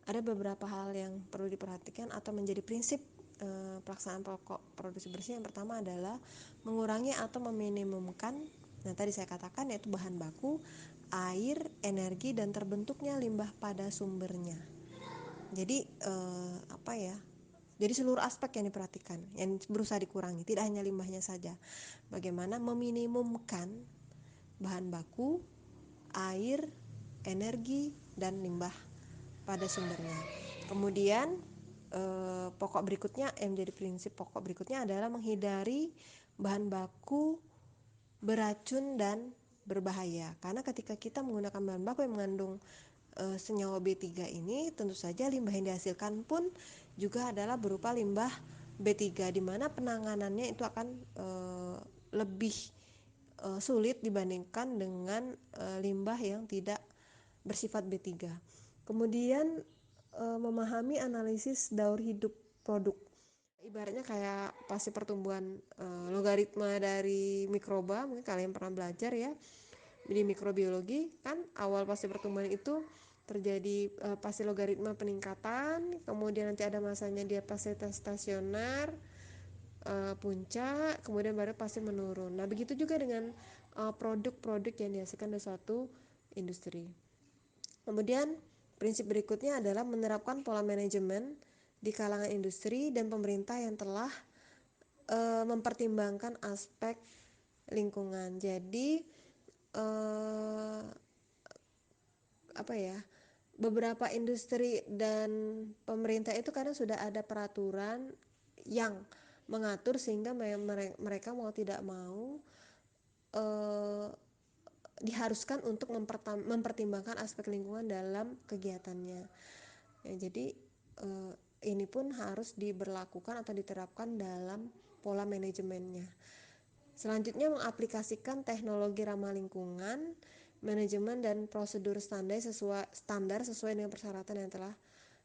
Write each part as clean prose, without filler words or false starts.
ada beberapa hal yang perlu diperhatikan atau menjadi prinsip pelaksanaan pokok produksi bersih. Yang pertama adalah mengurangi atau meminimumkan, nah tadi saya katakan, yaitu bahan baku, air, energi, dan terbentuknya limbah pada sumbernya. Jadi jadi seluruh aspek yang diperhatikan, yang berusaha dikurangi, tidak hanya limbahnya saja. Bagaimana meminimumkan bahan baku, air, energi, dan limbah pada sumbernya. Kemudian pokok berikutnya, yang menjadi prinsip pokok berikutnya adalah menghindari bahan baku beracun dan berbahaya. Karena ketika kita menggunakan bahan baku yang mengandung senyawa B3 ini, tentu saja limbah yang dihasilkan pun juga adalah berupa limbah B3, di mana penanganannya itu akan lebih sulit dibandingkan dengan limbah yang tidak bersifat B3. Kemudian memahami analisis daur hidup produk. Ibaratnya kayak pasti pertumbuhan logaritma dari mikroba, mungkin kalian pernah belajar ya di mikrobiologi, kan awal pasti pertumbuhan itu terjadi pasti logaritma peningkatan, kemudian nanti ada masanya dia pasti stasioner, puncak, kemudian baru pasti menurun. Nah begitu juga dengan produk-produk yang dihasilkan dari suatu industri. Kemudian prinsip berikutnya adalah menerapkan pola manajemen di kalangan industri dan pemerintah yang telah mempertimbangkan aspek lingkungan. Jadi beberapa industri dan pemerintah itu kadang sudah ada peraturan yang mengatur sehingga mereka mau tidak mau diharuskan untuk mempertimbangkan aspek lingkungan dalam kegiatannya. Ya, jadi ini pun harus diberlakukan atau diterapkan dalam pola manajemennya. Selanjutnya, mengaplikasikan teknologi ramah lingkungan, manajemen dan prosedur standar sesuai dengan persyaratan yang telah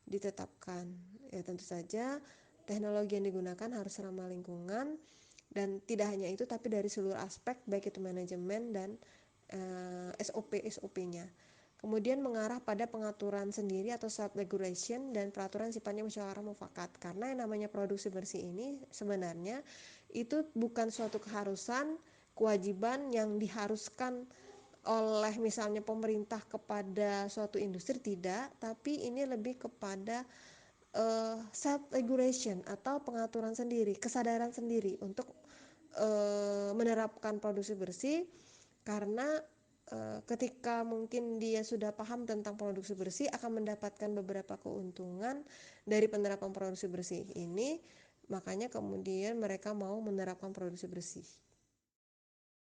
ditetapkan. Ya, tentu saja teknologi yang digunakan harus ramah lingkungan, dan tidak hanya itu tapi dari seluruh aspek, baik itu manajemen dan SOP-nya. Kemudian mengarah pada pengaturan sendiri atau self-regulation dan peraturan sifatnya musyawarah mufakat. Karena yang namanya produksi bersih ini sebenarnya itu bukan suatu keharusan, kewajiban yang diharuskan oleh misalnya pemerintah kepada suatu industri, tidak, tapi ini lebih kepada self-regulation atau pengaturan sendiri, kesadaran sendiri untuk menerapkan produksi bersih. Karena ketika mungkin dia sudah paham tentang produksi bersih, akan mendapatkan beberapa keuntungan dari penerapan produksi bersih ini, makanya kemudian mereka mau menerapkan produksi bersih.